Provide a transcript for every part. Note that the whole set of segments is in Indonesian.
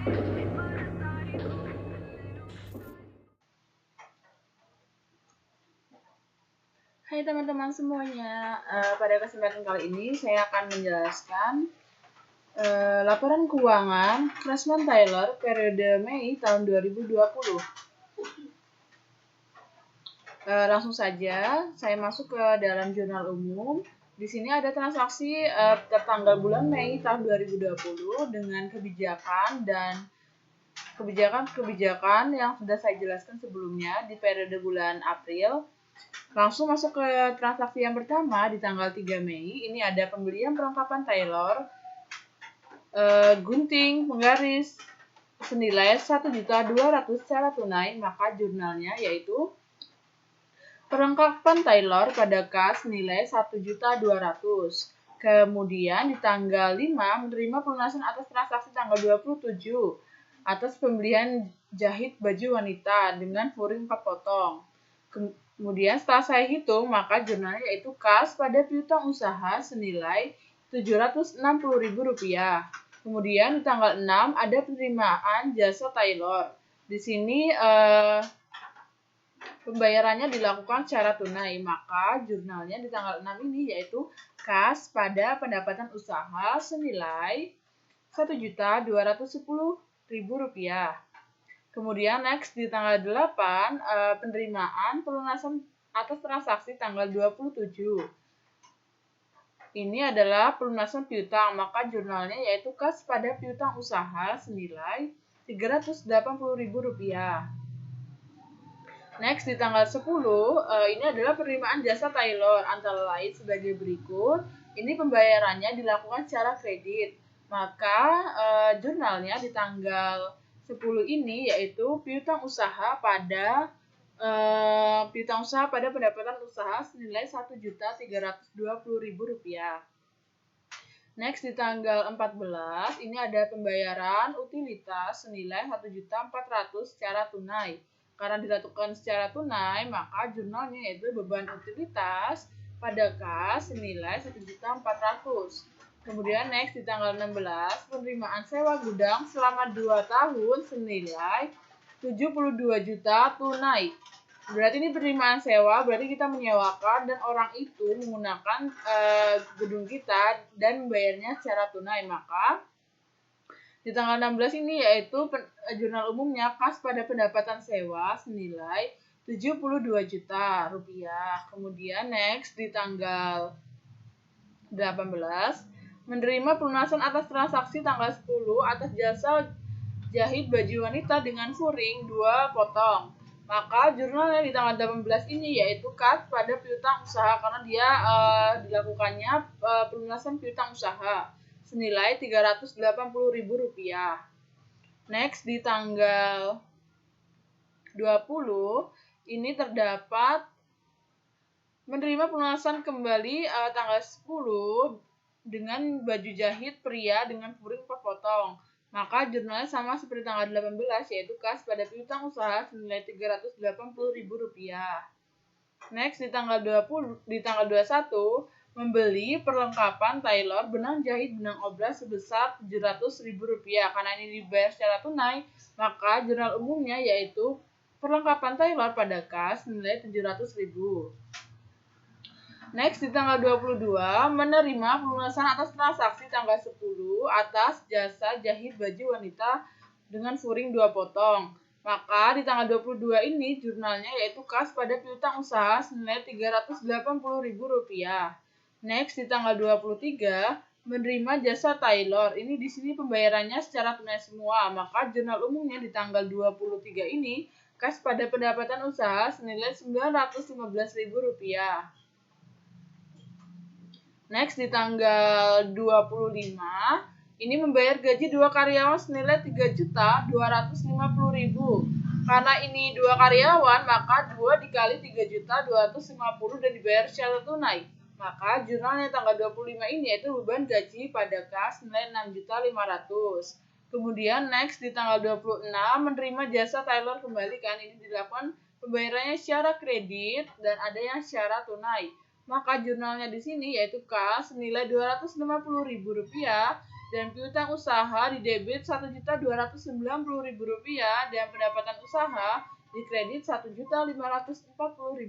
Hai teman-teman semuanya, pada kesempatan kali ini saya akan menjelaskan laporan keuangan Craftsman Taylor periode Mei tahun 2020. Langsung saja saya masuk ke dalam jurnal umum. Di sini ada transaksi tertanggal bulan Mei tahun 2020 dengan kebijakan dan kebijakan yang sudah saya jelaskan sebelumnya di periode bulan April. Langsung masuk ke transaksi yang pertama di tanggal 3 Mei. Ini ada pembelian perlengkapan Taylor gunting penggaris senilai 1.200.000 secara tunai, maka jurnalnya yaitu perlengkapan Taylor pada kas nilai 1.200.000. Kemudian di tanggal 5 menerima pelunasan atas transaksi tanggal 27 atas pembelian jahit baju wanita dengan furing 4 potong. Kemudian setelah saya hitung, maka jurnalnya yaitu kas pada piutang usaha senilai Rp760.000. Kemudian di tanggal 6 ada penerimaan jasa Taylor. Di sini pembayarannya dilakukan secara tunai, maka jurnalnya di tanggal 6 ini yaitu kas pada pendapatan usaha senilai Rp1.210.000. Kemudian next di tanggal 8 penerimaan pelunasan atas transaksi tanggal 27. Ini adalah pelunasan piutang, maka jurnalnya yaitu kas pada piutang usaha senilai Rp380.000. Next di tanggal 10 ini adalah penerimaan jasa Taylor antara lain sebagai berikut. Ini pembayarannya dilakukan secara kredit, maka jurnalnya di tanggal 10 ini yaitu piutang usaha pada pendapatan usaha senilai Rp1.320.000. Next di tanggal 14 ini ada pembayaran utilitas senilai Rp1.400.000 secara tunai. Karena dilakukan secara tunai, maka jurnalnya yaitu beban utilitas pada kas senilai Rp1.400.000. Kemudian next di tanggal 16 penerimaan sewa gudang selama 2 tahun senilai 72 juta tunai. Berarti ini penerimaan sewa, berarti kita menyewakan dan orang itu menggunakan gedung kita dan membayarnya secara tunai. Maka di tanggal 16 ini yaitu jurnal umumnya kas pada pendapatan sewa senilai 72 juta rupiah. Kemudian next di tanggal 18 menerima pelunasan atas transaksi tanggal 10 atas jasa jahit baju wanita dengan furing 2 potong. Maka jurnalnya di tanggal 18 ini yaitu kas pada piutang usaha karena dia dilakukannya pelunasan piutang usaha senilai Rp380.000. Next di tanggal 20 ini terdapat menerima pelunasan kembali tanggal 10 dengan baju jahit pria dengan furing 4 potong. Maka jurnalnya sama seperti tanggal 18 yaitu kas pada piutang usaha senilai Rp380.000. Next di tanggal 21 membeli perlengkapan Taylor benang jahit benang obras sebesar Rp700.000. Karena ini dibayar secara tunai, maka jurnal umumnya yaitu perlengkapan Taylor pada kas senilai Rp700.000. Next di tanggal 22 menerima pelunasan atas transaksi tanggal 10 atas jasa jahit baju wanita dengan furing 2 potong. Maka di tanggal 22 ini jurnalnya yaitu kas pada piutang usaha senilai Rp380.000. Next di tanggal 23 menerima jasa Taylor. Ini di sini pembayarannya secara tunai semua. Maka jurnal umumnya di tanggal 23 ini kas pada pendapatan usaha senilai Rp915.000. Next di tanggal 25 ini membayar gaji 2 karyawan senilai Rp3.250.000. Karena ini 2 karyawan, maka 2 dikali Rp3.250 dan dibayar secara tunai. Maka jurnalnya tanggal 25 ini yaitu beban gaji pada kas senilai Rp6.500.000. Kemudian next di tanggal 26 menerima jasa Taylor kembali, kan ini dilakukan pembayarannya secara kredit dan ada yang secara tunai. Maka jurnalnya di sini yaitu kas senilai Rp250.000 dan piutang usaha di debit Rp1.290.000 dan pendapatan usaha di kredit Rp1.540.000.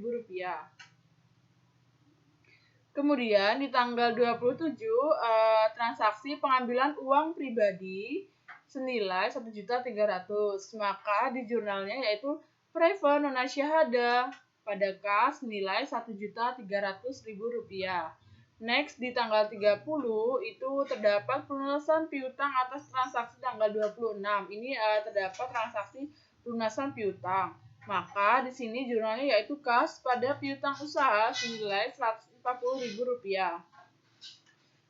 Kemudian di tanggal 27 transaksi pengambilan uang pribadi senilai 1.300.000. Maka di jurnalnya yaitu Preva Nona Syahada pada kas nilai Rp1.300.000. Next di tanggal 30 itu terdapat pelunasan piutang atas transaksi tanggal 26. Ini terdapat transaksi pelunasan piutang. Maka di sini jurnalnya yaitu kas pada piutang usaha senilai Rp140.000.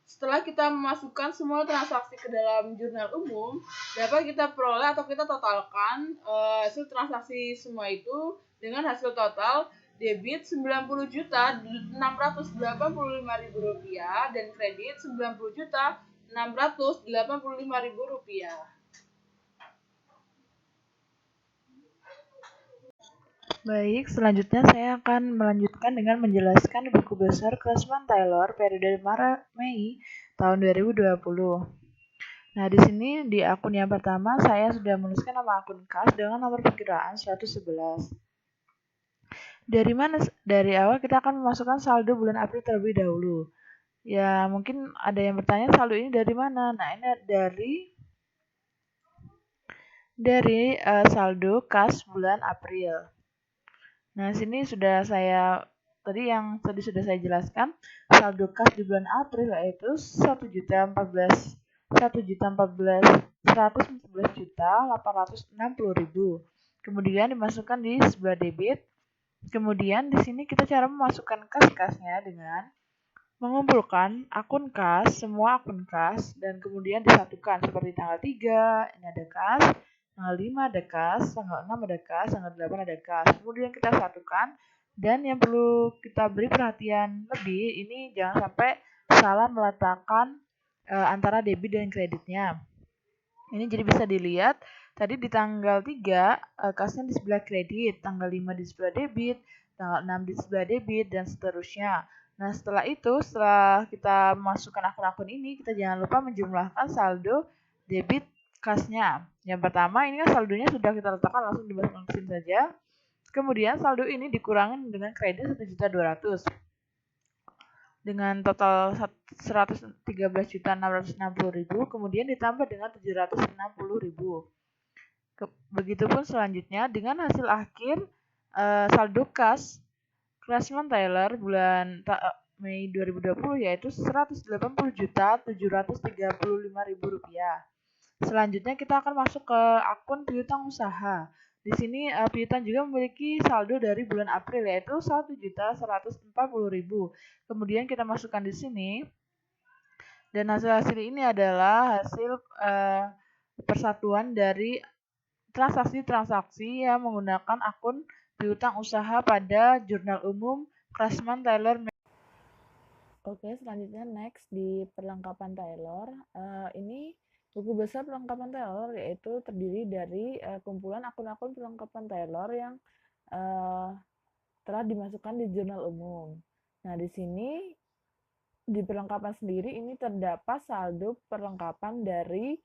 Setelah kita memasukkan semua transaksi ke dalam jurnal umum, dapat kita peroleh atau kita totalkan hasil transaksi semua itu dengan hasil total debit Rp90.685.000 dan kredit Rp90.685.000. Baik, selanjutnya saya akan melanjutkan dengan menjelaskan buku besar Klasman Taylor periode Maret-Mei tahun 2020. Nah, di sini di akun yang pertama saya sudah menuliskan nama akun kas dengan nomor perkiraan 111. Dari awal kita akan memasukkan saldo bulan April terlebih dahulu. Ya, mungkin ada yang bertanya saldo ini dari mana? Nah, ini dari saldo kas bulan April. Nah, sini sudah tadi sudah saya jelaskan, saldo kas di bulan April yaitu 1.111.860.000. Kemudian dimasukkan di sebelah debit. Kemudian di sini kita cara memasukkan kas-kasnya dengan mengumpulkan akun kas, semua akun kas, dan kemudian disatukan seperti tanggal 3, ini ada kas, tanggal 5 ada kas, tanggal 6 ada kas, tanggal 8 ada kas. Kemudian kita satukan, dan yang perlu kita beri perhatian lebih, ini jangan sampai salah meletakkan antara debit dan kreditnya. Ini jadi bisa dilihat, tadi di tanggal 3, kasnya di sebelah kredit, tanggal 5 di sebelah debit, tanggal 6 di sebelah debit, dan seterusnya. Nah, setelah kita masukkan akun-akun ini, kita jangan lupa menjumlahkan saldo debit kasnya. Yang pertama, ini kan saldonya sudah kita letakkan langsung di mesin saja. Kemudian saldo ini dikurangi dengan kredit 1.200.000 dengan total 113.660.000, kemudian ditambah dengan 760.000. Begitupun selanjutnya dengan hasil akhir saldo kas Klasman Taylor bulan Mei 2020 yaitu Rp180.735.000. Selanjutnya kita akan masuk ke akun piutang usaha. Di sini piutang juga memiliki saldo dari bulan April yaitu Rp1.140.000. Kemudian kita masukkan di sini dan hasil ini adalah hasil persatuan dari transaksi-transaksi yang menggunakan akun piutang usaha pada jurnal umum Klasman Taylor. Oke, selanjutnya next di perlengkapan Taylor. Ini buku besar perlengkapan Taylor yaitu terdiri dari kumpulan akun-akun perlengkapan Taylor yang telah dimasukkan di jurnal umum. Nah, di sini di perlengkapan sendiri ini terdapat saldo perlengkapan dari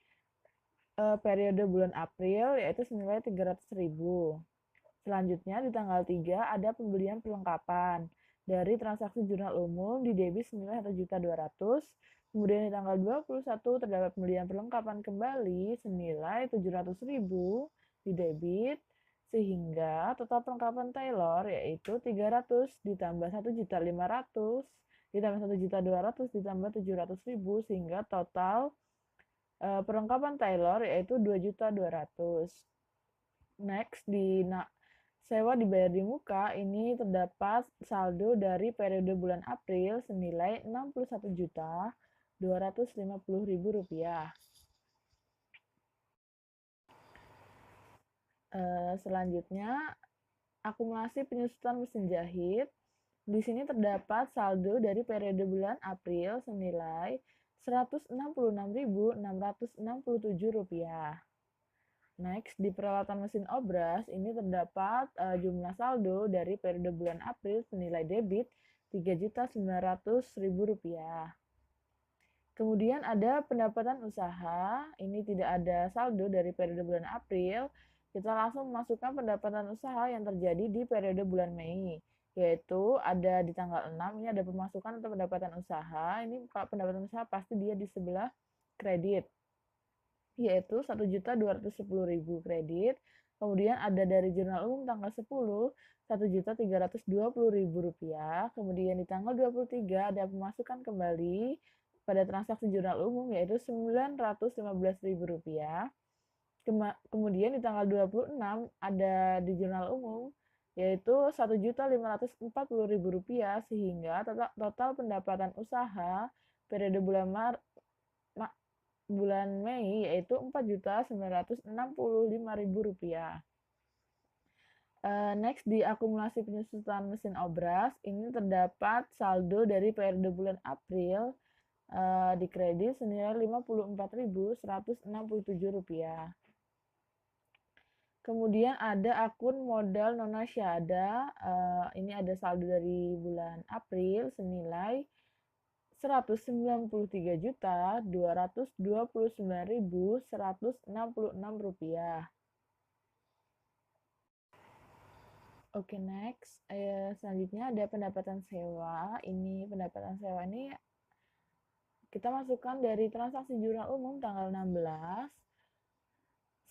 periode bulan April yaitu senilai 300.000. Selanjutnya di tanggal 3 ada pembelian perlengkapan dari transaksi jurnal umum di debit senilai 1.200.000. Kemudian di tanggal 21 terdapat pembelian perlengkapan kembali senilai 700.000 di debit, sehingga total perlengkapan Taylor yaitu 300 ditambah 1.500.000 ditambah 1.200.000 ditambah 700.000 sehingga total perlengkapan Taylor yaitu 2.200.000. Next di sewa dibayar di muka, ini terdapat saldo dari periode bulan April senilai Rp61.250.000. Selanjutnya, akumulasi penyusutan mesin jahit. Di sini terdapat saldo dari periode bulan April senilai Rp166.667. Next, di peralatan mesin obras, ini terdapat jumlah saldo dari periode bulan April senilai debit Rp3.900.000. Kemudian ada pendapatan usaha, ini tidak ada saldo dari periode bulan April. Kita langsung memasukkan pendapatan usaha yang terjadi di periode bulan Mei, yaitu ada di tanggal 6, ini ada pemasukan atau pendapatan usaha. Ini kalau pendapatan usaha pasti dia di sebelah kredit, yaitu 1.210.000 kredit. Kemudian ada dari jurnal umum tanggal 10, Rp1.320.000. Kemudian di tanggal 23 ada pemasukan kembali pada transaksi jurnal umum yaitu Rp915.000. Kemudian di tanggal 26 ada di jurnal umum yaitu Rp1.540.000, sehingga total pendapatan usaha periode bulan Mei yaitu Rp4.965.000. Next, di akumulasi penyusutan mesin obras, ini terdapat saldo dari periode bulan April di kredit senilai Rp54.167. Kemudian ada akun modal nona syahada, ini ada saldo dari bulan April senilai Rp193.229.166. Oke, next. Selanjutnya ada pendapatan sewa. Ini pendapatan sewa ini kita masukkan dari transaksi jurnal umum tanggal 16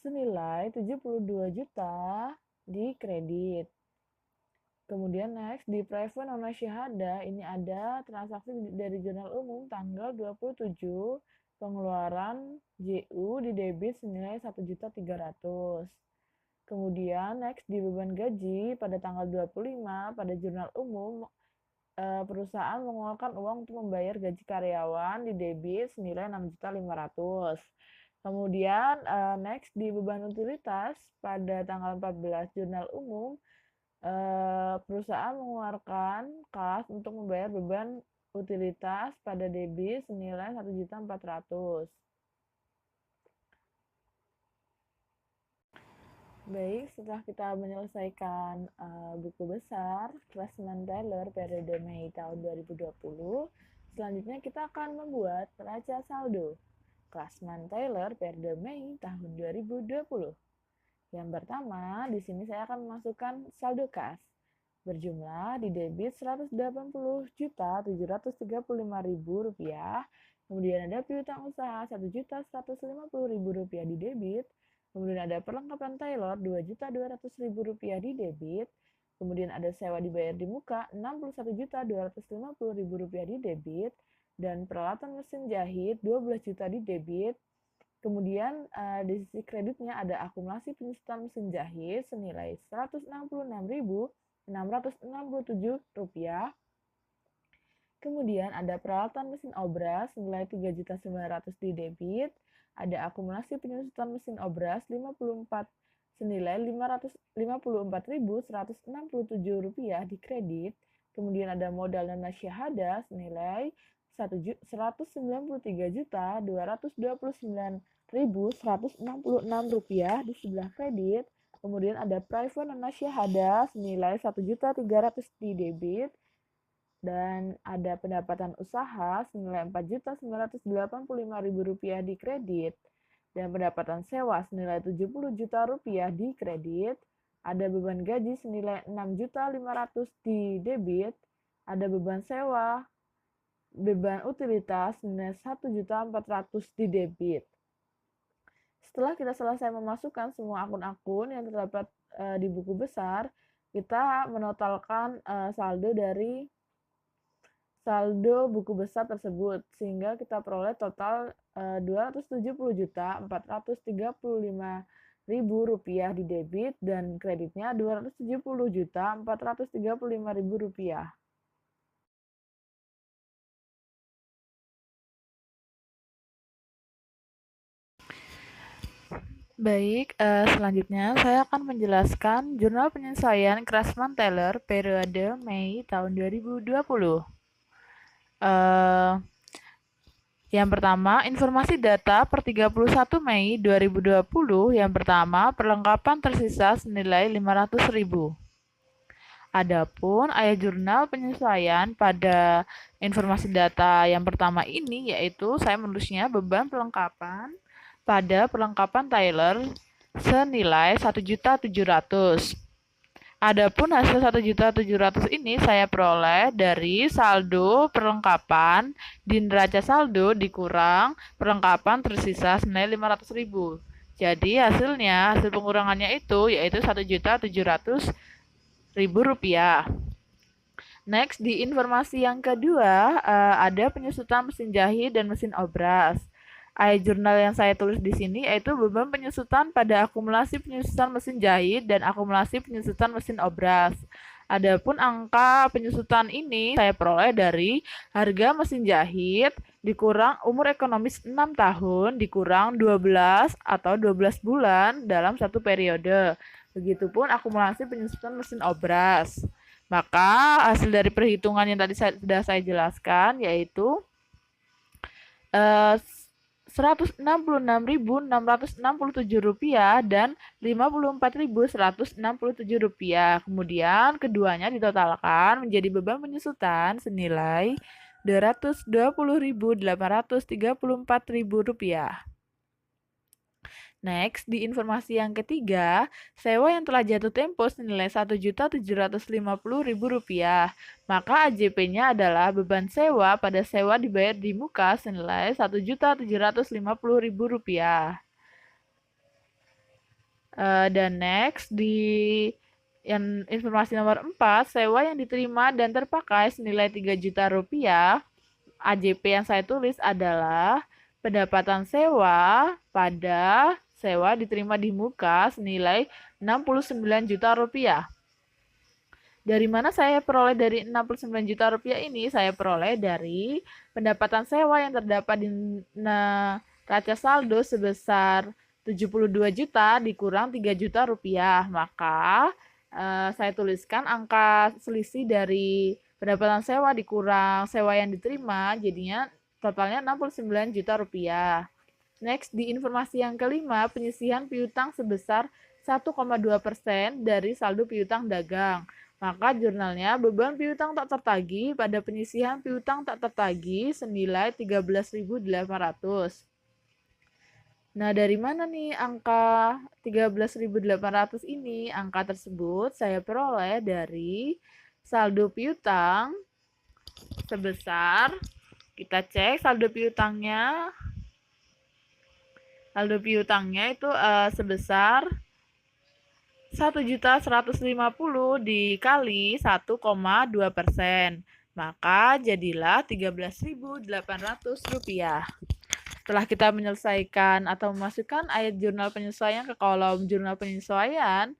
senilai 72 juta di kredit. Kemudian next di private nona syahada ini ada transaksi dari jurnal umum tanggal 27 pengeluaran JU di debit senilai 1.300.000. Kemudian next di beban gaji pada tanggal 25 pada jurnal umum perusahaan mengeluarkan uang untuk membayar gaji karyawan di debit senilai 6.500.000. Kemudian next di beban utilitas pada tanggal 14 jurnal umum perusahaan mengeluarkan kas untuk membayar beban utilitas pada debit senilai 1.400.000. Baik, setelah kita menyelesaikan buku besar Craftsman-Taylor periode Mei tahun 2020, selanjutnya kita akan membuat neraca saldo Craftsman-Taylor periode Mei tahun 2020. Yang pertama, di sini saya akan memasukkan saldo kas berjumlah di debit Rp180.735.000, kemudian ada piutang usaha Rp1.150.000 di debit. Kemudian ada perlengkapan tailor Rp2.200.000 di debit. Kemudian ada sewa dibayar di muka Rp61.250.000 di debit. Dan peralatan mesin jahit 12 juta di debit. Kemudian di sisi kreditnya ada akumulasi penyusutan mesin jahit senilai Rp166.667. Kemudian ada peralatan mesin obras senilai Rp3.900.000 di debit. Ada akumulasi penyusutan mesin obras 54 senilai Rp54.167 di kredit. Kemudian ada modal nona syahada senilai Rp193.229.166 di sebelah kredit. Kemudian ada private nona syahada senilai Rp1.300.000 di debit. Dan ada pendapatan usaha senilai Rp4.985.000 di kredit, dan pendapatan sewa senilai Rp70 juta di kredit, ada beban gaji senilai Rp6.500.000 di debit, ada beban sewa, beban utilitas senilai Rp1.400.000 di debit. Setelah kita selesai memasukkan semua akun-akun yang terdapat di buku besar, kita menotalkan saldo dari saldo buku besar tersebut, sehingga kita peroleh total Rp270.435.000 di debit dan kreditnya Rp270.435.000. Baik, selanjutnya saya akan menjelaskan jurnal penyesuaian Craftsman-Taylor periode Mei tahun 2020. Yang pertama, informasi data per 31 Mei 2020. Yang pertama, perlengkapan tersisa senilai Rp500.000. Adapun ayat jurnal penyesuaian pada informasi data yang pertama ini yaitu saya menulisnya beban perlengkapan pada perlengkapan Tyler senilai 1.700.000. Adapun hasil 1.700.000 ini saya peroleh dari saldo perlengkapan di neraca saldo dikurang perlengkapan tersisa senilai 500.000. Jadi hasil pengurangannya itu yaitu 1.700.000 rupiah. Next, di informasi yang kedua, ada penyusutan mesin jahit dan mesin obras. Ayat jurnal yang saya tulis di sini yaitu beban penyusutan pada akumulasi penyusutan mesin jahit dan akumulasi penyusutan mesin obras. Adapun angka penyusutan ini saya peroleh dari harga mesin jahit dikurang umur ekonomis 6 tahun dikurang 12 atau 12 bulan dalam satu periode. Begitupun akumulasi penyusutan mesin obras. Maka hasil dari perhitungan yang tadi sudah saya jelaskan yaitu Rp166.667 dan Rp54.167. Kemudian keduanya ditotalkan menjadi beban penyusutan senilai Rp220.834.000. Next, di informasi yang ketiga, sewa yang telah jatuh tempo senilai Rp1.750.000. Maka AJP-nya adalah beban sewa pada sewa dibayar di muka senilai Rp1.750.000. Dan next, di informasi nomor 4, sewa yang diterima dan terpakai senilai Rp3 juta. AJP yang saya tulis adalah pendapatan sewa pada sewa diterima di muka senilai Rp69 juta. Dari mana saya peroleh dari Rp69 juta ini? Saya peroleh dari pendapatan sewa yang terdapat di neraca saldo sebesar 72 juta dikurang 3 juta rupiah. Maka saya tuliskan angka selisih dari pendapatan sewa dikurang sewa yang diterima, jadinya totalnya Rp69 juta. Next, di informasi yang kelima, penyisihan piutang sebesar 1,2% dari saldo piutang dagang. Maka jurnalnya beban piutang tak tertagih pada penyisihan piutang tak tertagih senilai Rp13.800. Nah, dari mana nih angka 13.800 ini? Angka tersebut saya peroleh dari saldo piutang sebesar, kita cek saldo piutangnya. Saldo piutangnya itu sebesar 1.150.000 dikali 1,2%. Maka jadilah Rp13.800. Setelah kita menyelesaikan atau memasukkan ayat jurnal penyesuaian ke kolom jurnal penyesuaian,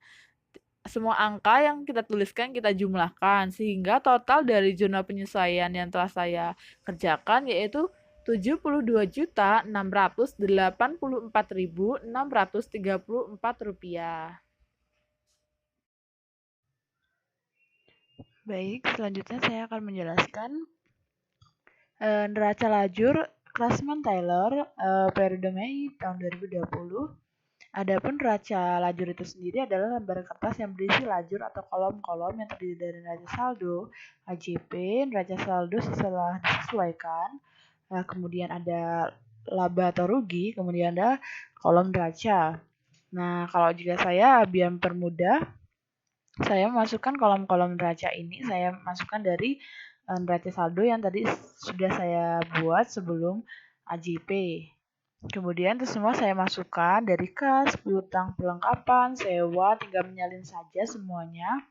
semua angka yang kita tuliskan kita jumlahkan sehingga total dari jurnal penyesuaian yang telah saya kerjakan yaitu Rp76.684.634. Baik, selanjutnya saya akan menjelaskan neraca lajur Klasman Taylor periode Mei tahun 2020. Adapun neraca lajur itu sendiri adalah lembar kertas yang berisi lajur atau kolom-kolom yang terdiri dari neraca saldo, AJP, neraca saldo setelah disesuaikan, kemudian ada laba atau rugi, kemudian ada kolom neraca. Nah, kalau jika saya biar mempermudah, saya masukkan kolom-kolom neraca ini, saya masukkan dari neraca saldo yang tadi sudah saya buat sebelum AJP. Kemudian itu semua saya masukkan dari kas, piutang perlengkapan, sewa, tinggal menyalin saja semuanya.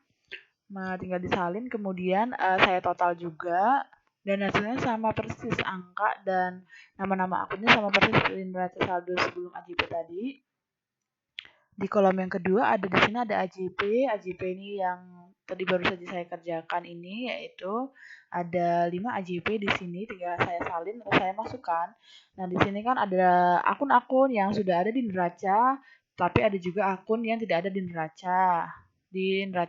Tinggal disalin, kemudian saya total juga dan hasilnya sama persis, angka dan nama-nama akunnya sama persis seperti neraca saldo sebelum AJP tadi. Di kolom yang kedua ada di sini ada AJP. AJP ini yang tadi baru saja saya kerjakan ini yaitu ada 5 AJP di sini, tinggal saya salin atau saya masukkan. Nah, di sini kan ada akun-akun yang sudah ada di neraca, tapi ada juga akun yang tidak ada di neraca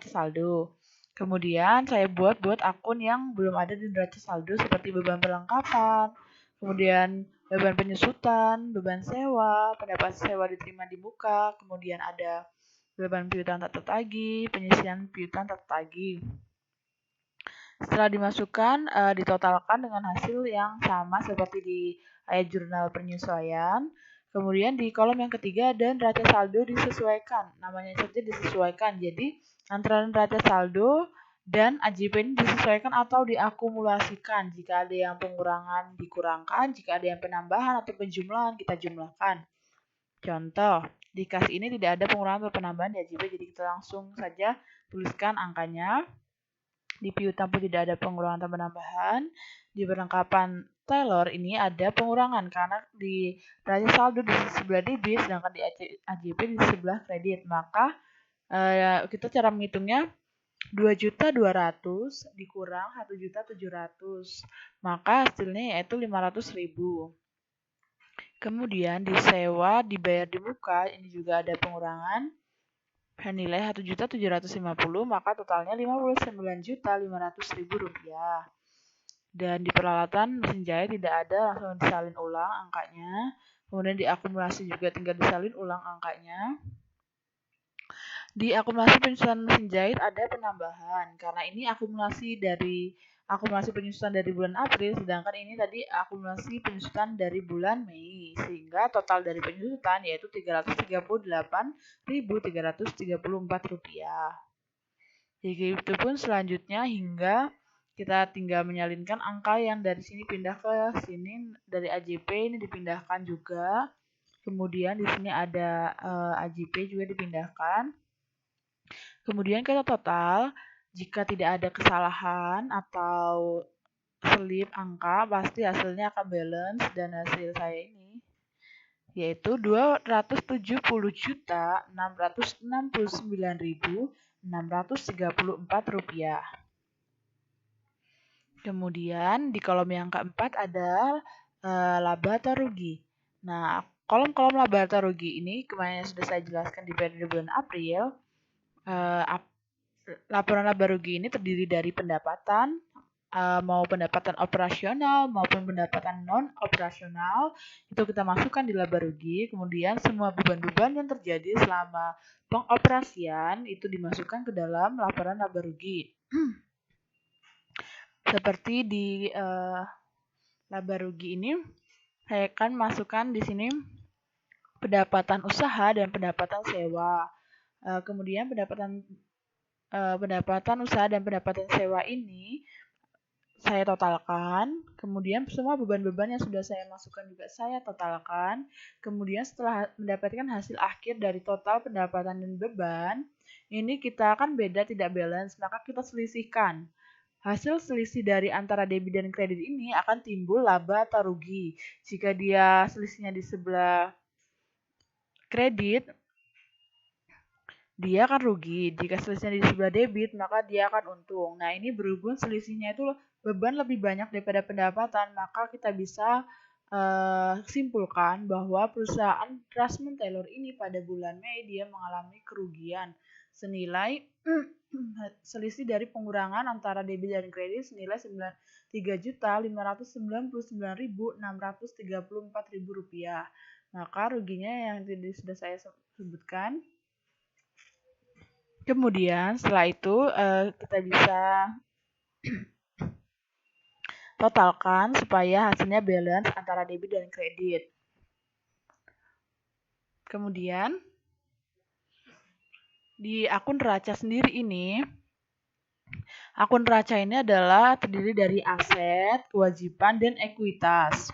saldo. Kemudian saya buat akun yang belum ada di neraca saldo seperti beban perlengkapan, kemudian beban penyusutan, beban sewa, pendapat sewa diterima di muka, kemudian ada beban piutang tak tertagih, penyisihan piutang tak tertagih. Setelah dimasukkan, ditotalkan dengan hasil yang sama seperti di ayat jurnal penyesuaian. Kemudian di kolom yang ketiga ada neraca saldo disesuaikan. Namanya saja disesuaikan. Jadi antara neraca saldo dan AJP ini disesuaikan atau diakumulasikan. Jika ada yang pengurangan dikurangkan, jika ada yang penambahan atau penjumlahan kita jumlahkan. Contoh, di kas ini tidak ada pengurangan atau penambahan di AJP, jadi kita langsung saja tuliskan angkanya. Di piutang pun tidak ada pengurangan atau penambahan. Di perlengkapan Taylor ini ada pengurangan karena di neraca saldo di sebelah debit sedangkan di AJP di sebelah kredit. Maka kita cara menghitungnya 2.200.000 dikurang 1.700.000. Maka hasilnya yaitu 500.000. Kemudian di sewa dibayar di muka ini juga ada pengurangan nilai 1.750.000, maka totalnya 59.500.000 rupiah. Dan di peralatan mesin jahit tidak ada, langsung disalin ulang angkanya. Kemudian diakumulasi juga tinggal disalin ulang angkanya. Di akumulasi penyusutan mesin jahit ada penambahan karena ini akumulasi penyusutan dari bulan April, sedangkan ini tadi akumulasi penyusutan dari bulan Mei, sehingga total dari penyusutan yaitu Rp338.334. Begitu pun selanjutnya hingga kita tinggal menyalinkan angka yang dari sini pindah ke sini, dari AJP ini dipindahkan juga. Kemudian di sini ada AJP juga dipindahkan. Kemudian kita total, jika tidak ada kesalahan atau selip angka, pasti hasilnya akan balance, dan hasil saya ini yaitu Rp270.669.634. Kemudian di kolom yang keempat ada laba atau rugi. Nah, kolom-kolom laba atau rugi ini kemarin sudah saya jelaskan di periode bulan April. Laporan laba rugi ini terdiri dari pendapatan, mau pendapatan operasional maupun pendapatan non operasional, itu kita masukkan di laba rugi. Kemudian semua beban-beban yang terjadi selama pengoperasian itu dimasukkan ke dalam laporan laba rugi. Seperti di laba rugi ini, saya akan masukkan di sini pendapatan usaha dan pendapatan sewa. Kemudian pendapatan usaha dan pendapatan sewa ini saya totalkan, kemudian semua beban-beban yang sudah saya masukkan juga saya totalkan. Kemudian setelah mendapatkan hasil akhir dari total pendapatan dan beban, ini kita akan beda, tidak balance, maka kita selisihkan. Hasil selisih dari antara debit dan kredit ini akan timbul laba atau rugi. Jika dia selisihnya di sebelah kredit, dia akan rugi. Jika selisihnya di sebelah debit, maka dia akan untung. Nah, ini berhubung selisihnya itu beban lebih banyak daripada pendapatan, maka kita bisa simpulkan bahwa perusahaan Rasmun Taylor ini pada bulan Mei dia mengalami kerugian senilai selisih dari pengurangan antara debit dan kredit senilai Rp3.599.634.000. Maka ruginya yang tadi sudah saya sebutkan. Kemudian setelah itu kita bisa totalkan supaya hasilnya balance antara debit dan kredit. Kemudian di akun neraca sendiri ini, akun neraca ini adalah terdiri dari aset, kewajiban, dan ekuitas.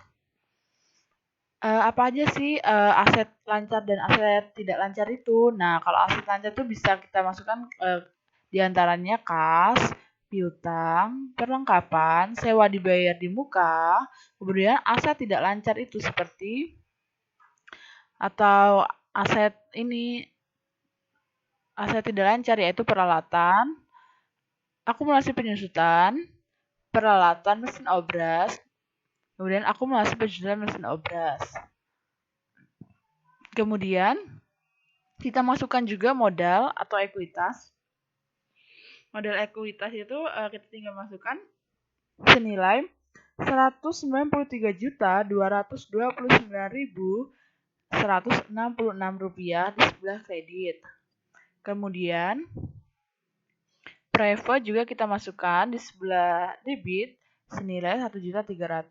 Apa aja sih aset lancar dan aset tidak lancar itu? Nah, kalau aset lancar itu bisa kita masukkan diantaranya kas, piutang, perlengkapan, sewa dibayar di muka. Kemudian aset tidak lancar itu seperti atau aset tidak lancar yaitu peralatan, akumulasi penyusutan, peralatan mesin obras, kemudian akumulasi penyusutan mesin obras. Kemudian kita masukkan juga modal atau ekuitas. Modal ekuitas itu kita tinggal masukkan senilai Rp193.229.166 di sebelah kredit. Kemudian Private juga kita masukkan di sebelah debit senilai 1.300.000.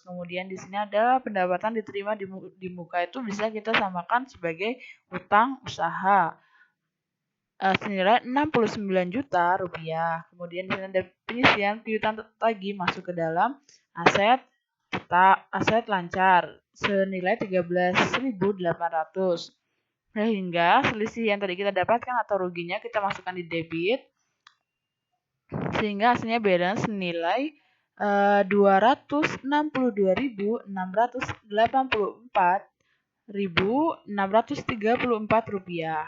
Kemudian di sini ada pendapatan diterima di muka itu bisa kita samakan sebagai utang usaha senilai 69 juta rupiah. Kemudian di sini ada penyisian piutang tagih masuk ke dalam aset lancar senilai 13.800. Sehingga selisih yang tadi kita dapatkan atau ruginya kita masukkan di debit sehingga hasilnya balance senilai 262.684.634 rupiah.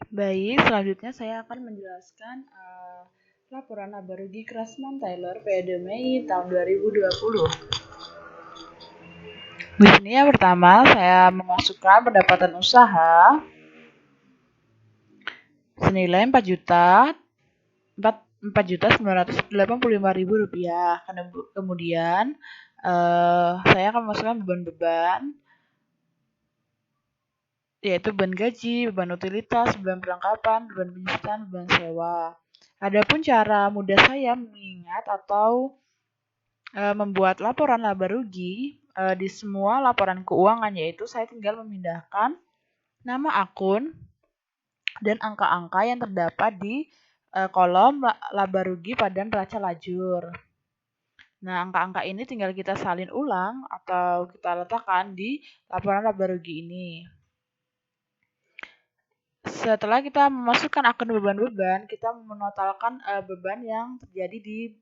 Baik, selanjutnya saya akan menjelaskan laporan laba rugi Craftsman Tailor periode Mei tahun 2020. Di sini yang pertama saya memasukkan pendapatan usaha senilai 4.985.000 rupiah. Kemudian saya akan memasukkan beban-beban yaitu beban gaji, beban utilitas, beban perlengkapan, beban penyusutan, beban sewa. Adapun cara mudah saya mengingat atau membuat laporan laba rugi di semua laporan keuangan, yaitu saya tinggal memindahkan nama akun dan angka-angka yang terdapat di kolom laba rugi pada neraca lajur. Nah, angka-angka ini tinggal kita salin ulang atau kita letakkan di laporan laba rugi ini. Setelah kita memasukkan akun beban-beban, kita menotalkan beban yang terjadi di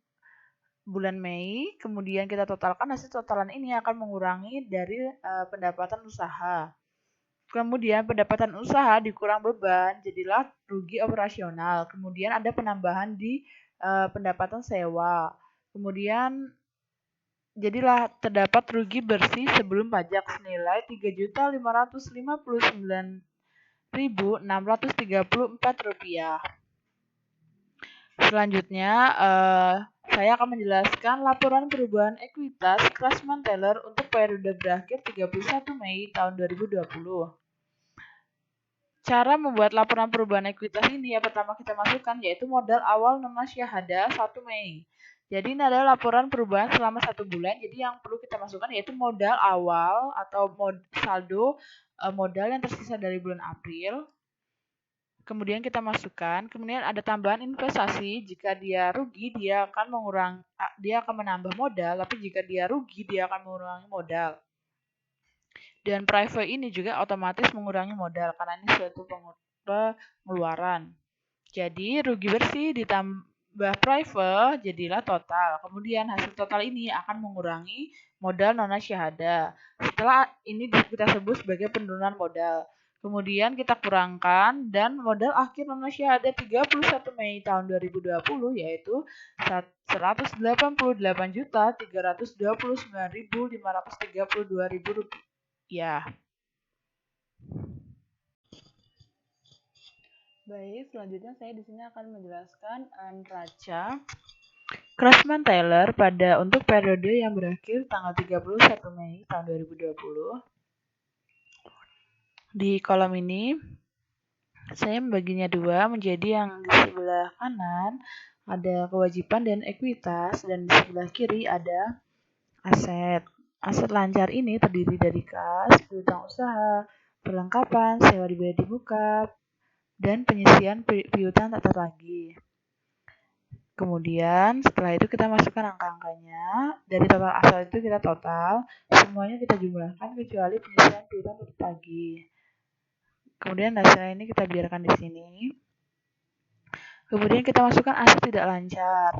bulan Mei, kemudian kita totalkan, hasil totalan ini akan mengurangi dari pendapatan usaha. Kemudian pendapatan usaha dikurang beban, jadilah rugi operasional. Kemudian ada penambahan di pendapatan sewa. Kemudian jadilah terdapat rugi bersih sebelum pajak senilai 3.559.634 rupiah. Selanjutnya, saya akan menjelaskan laporan perubahan ekuitas Craftsman Tailor untuk periode berakhir 31 Mei tahun 2020. Cara membuat laporan perubahan ekuitas ini yang pertama kita masukkan yaitu modal awal nona syahada 1 Mei. Jadi ini adalah laporan perubahan selama 1 bulan. Jadi yang perlu kita masukkan yaitu modal awal atau saldo modal yang tersisa dari bulan April. Kemudian kita masukkan, kemudian ada tambahan investasi. Jika dia rugi, dia akan menambah modal, tapi jika dia rugi, dia akan mengurangi modal. Dan private ini juga otomatis mengurangi modal karena ini suatu pengeluaran. Jadi rugi bersih ditambah private jadilah total. Kemudian hasil total ini akan mengurangi modal nona syahada. Setelah ini kita sebut sebagai penurunan modal. Kemudian kita kurangkan dan modal akhir nona syahada 31 Mei tahun 2020 yaitu 188.329.532 rupiah. Baik, selanjutnya saya di sini akan menjelaskan neraca Craftsman Tailor untuk periode yang berakhir tanggal 31 Mei tahun 2020. Di kolom ini saya membaginya dua menjadi yang di sebelah kanan ada kewajiban dan ekuitas dan di sebelah kiri ada aset. Aset lancar ini terdiri dari kas, piutang usaha, perlengkapan, sewa dibayar di muka, dan penyisian piutang tak tertagih. Kemudian setelah itu kita masukkan angka-angkanya. Dari total aset itu kita total, semuanya kita jumlahkan kecuali penyisian piutang tak tertagih. Kemudian hasilnya ini kita biarkan di sini. Kemudian kita masukkan aset tidak lancar.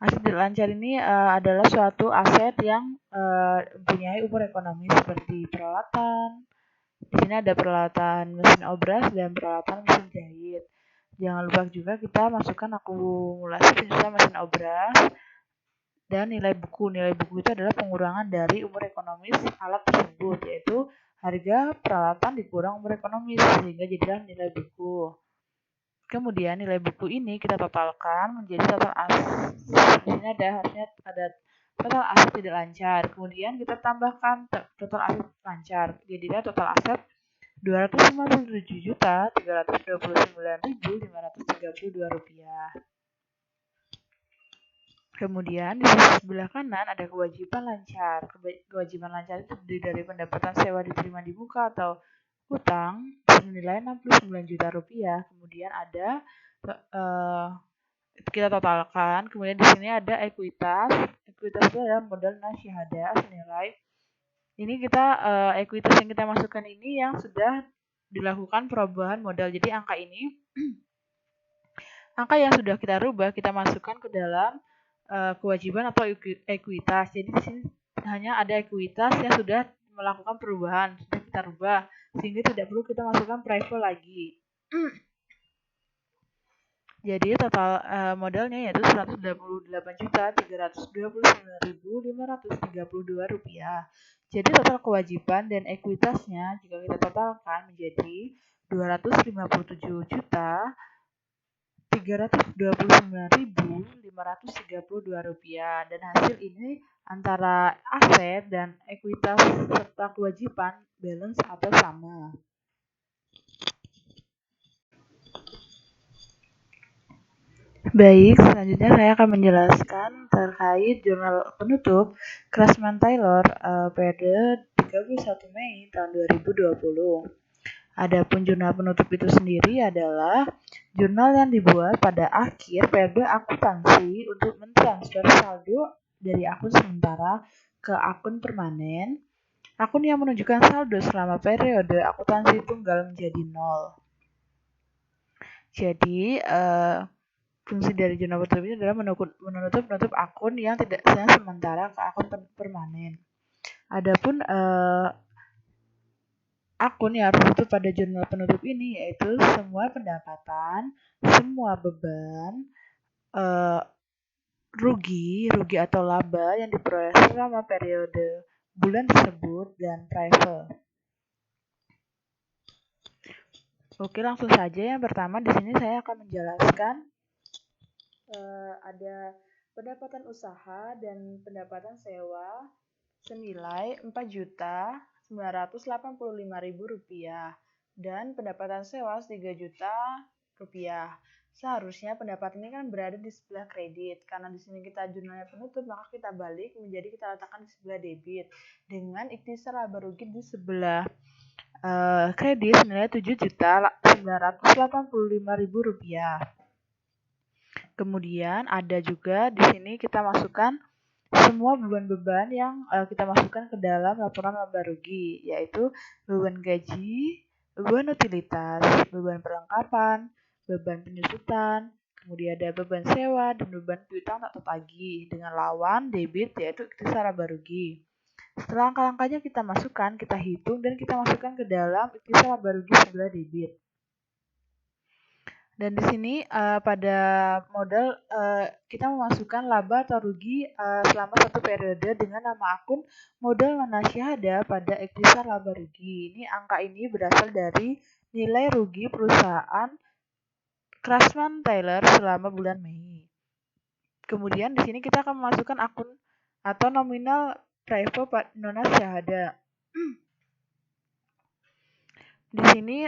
Aset tidak lancar ini adalah suatu aset yang mempunyai umur ekonomi seperti peralatan. Di sini ada peralatan mesin obras dan peralatan mesin jahit. Jangan lupa juga kita masukkan akumulasi penjualan mesin obras dan nilai buku. Nilai buku itu adalah pengurangan dari umur ekonomis alat tersebut, yaitu harga peralatan dikurang umur ekonomis sehingga jadilah nilai buku. Kemudian nilai buku ini kita totalkan menjadi total aset. Di sini ada total aset tidak lancar. Kemudian kita tambahkan total aset lancar. Jadilah total aset Rp257.329.532. Kemudian di sisi sebelah kanan ada kewajiban lancar. Kewajiban lancar itu terdiri dari pendapatan sewa diterima di muka atau hutang senilai Rp69 juta. Kemudian ada kita totalkan. Kemudian di sini ada ekuitas. Ekuitas itu adalah modal nasyahadah senilai. Ini kita ekuitas yang kita masukkan ini yang sudah dilakukan perubahan modal. Jadi angka ini angka yang sudah kita rubah kita masukkan ke dalam kewajiban atau ekuitas. Jadi di sini hanya ada ekuitas yang sudah melakukan perubahan, sudah kita rubah sehingga tidak perlu kita masukkan prevo lagi. Jadi total modalnya yaitu Rp128.329.532. Jadi total kewajiban dan ekuitasnya jika kita totalkan menjadi Rp257.329.532. Dan hasil ini antara aset dan ekuitas serta kewajiban balance atau sama. Baik, selanjutnya saya akan menjelaskan terkait jurnal penutup Craftsman Taylor periode 31 Mei tahun 2020. Adapun jurnal penutup itu sendiri adalah jurnal yang dibuat pada akhir periode akuntansi untuk mentransfer saldo dari akun sementara ke akun permanen. Akun yang menunjukkan saldo selama periode akuntansi tunggal menjadi 0. Jadi, fungsi dari jurnal penutup ini adalah menutup akun yang tidak sementara ke akun permanen. Adapun akun yang harus ditutup pada jurnal penutup ini yaitu semua pendapatan, semua beban, rugi atau laba yang diperoleh selama periode bulan tersebut dan prival. Oke, langsung saja. Yang pertama di sini saya akan menjelaskan ada pendapatan usaha dan pendapatan sewa senilai Rp4.985.000 dan pendapatan sewa Rp3 juta. Seharusnya pendapat ini kan berada di sebelah kredit. Karena di sini kita jurnalnya penutup, maka kita balik menjadi kita letakkan di sebelah debit dengan ikhtisar laba rugi di sebelah kredit senilai Rp7.985.000. Kemudian ada juga di sini kita masukkan semua beban-beban yang kita masukkan ke dalam laporan laba rugi, yaitu beban gaji, beban utilitas, beban perlengkapan, beban penyusutan, kemudian ada beban sewa dan beban piutang tak tertagih dengan lawan debit yaitu ikhtisar laba rugi. Setelah angka-angkanya kita masukkan, kita hitung dan kita masukkan ke dalam ikhtisar laba rugi sebelah debit. Dan di sini pada modal kita memasukkan laba atau rugi selama satu periode dengan nama akun modal non-nasyahadah pada ikhtisar laba rugi. Ini angka ini berasal dari nilai rugi perusahaan Craftsman Taylor selama bulan Mei. Kemudian di sini kita akan memasukkan akun atau nominal privo non-nasyahadah. Di sini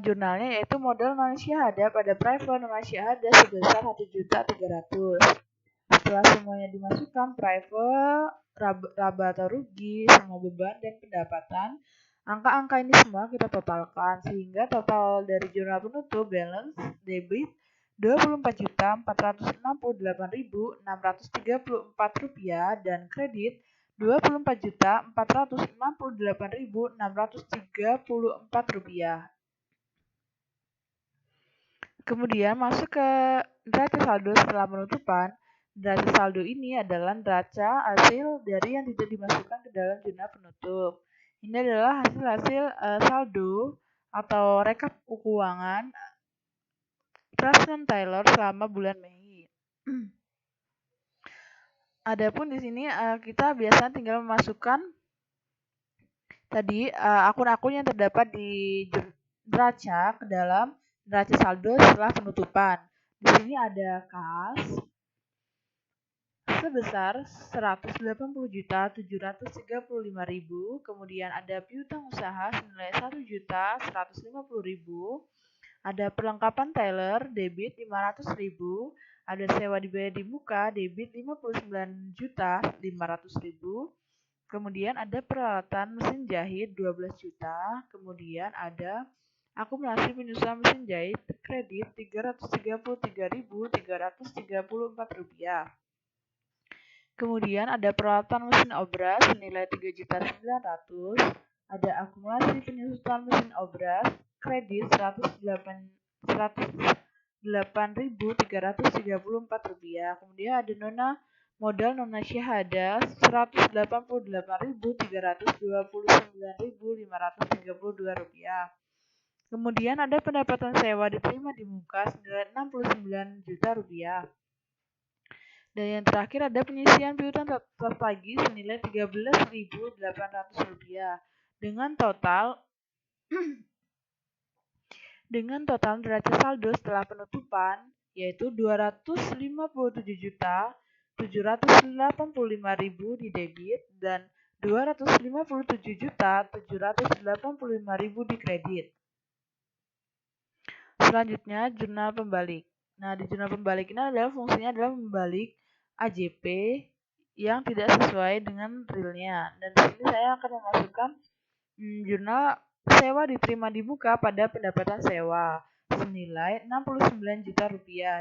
jurnalnya yaitu modal non-nasyahadah pada private non-nasyahadah sebesar Rp1.300.000. Setelah semuanya dimasukkan, private, laba atau rugi, semua beban dan pendapatan, angka-angka ini semua kita totalkan sehingga total dari jurnal penutup balance debit Rp24.668.634 dan kredit Rp24.468.634. Kemudian masuk ke neraca saldo setelah penutupan. Neraca saldo ini adalah neraca hasil dari yang tidak dimasukkan ke dalam jurnal penutup. Ini adalah hasil saldo atau rekap keuangan Craftsman Taylor selama bulan Mei. Adapun di sini kita biasanya tinggal memasukkan tadi akun-akun yang terdapat di neraca ke dalam neraca saldo setelah penutupan. Di sini ada kas, sebesar 180.735.000. Kemudian ada piutang usaha senilai 1.150.000. Ada perlengkapan teller debit 500.000. Ada sewa dibayar di muka debit 59.500.000. Kemudian ada peralatan mesin jahit 12 juta. Kemudian ada akumulasi penyusuan mesin jahit kredit Rp333.334. Kemudian ada peralatan mesin obras senilai 3.900.000. Ada akumulasi penyusutan mesin obras kredit Rp108.334. Kemudian ada modal nona syahada Rp180.329.532. Kemudian ada pendapatan sewa diterima di muka senilai Rp69 juta. Dan yang terakhir ada penyisian piutang tertagih senilai Rp13.800 dengan total neraca saldo setelah penutupan yaitu Rp257.785.000 di debit dan Rp257.785.000 di kredit. Selanjutnya, jurnal pembalik. Nah, di jurnal pembalik ini adalah fungsinya adalah membalik AJP yang tidak sesuai dengan realnya. Dan di sini saya akan memasukkan jurnal sewa diterima di muka pada pendapatan sewa senilai Rp69 juta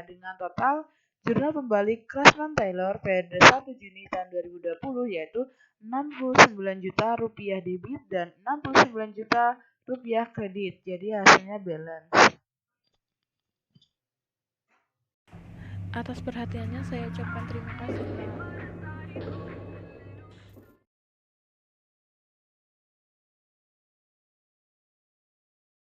dengan total jurnal pembalik Craftsman Tailor pada 1 Juni tahun 2020 yaitu Rp69 juta debit dan Rp69 juta kredit. Jadi hasilnya balance. Atas perhatiannya saya ucapkan terima kasih.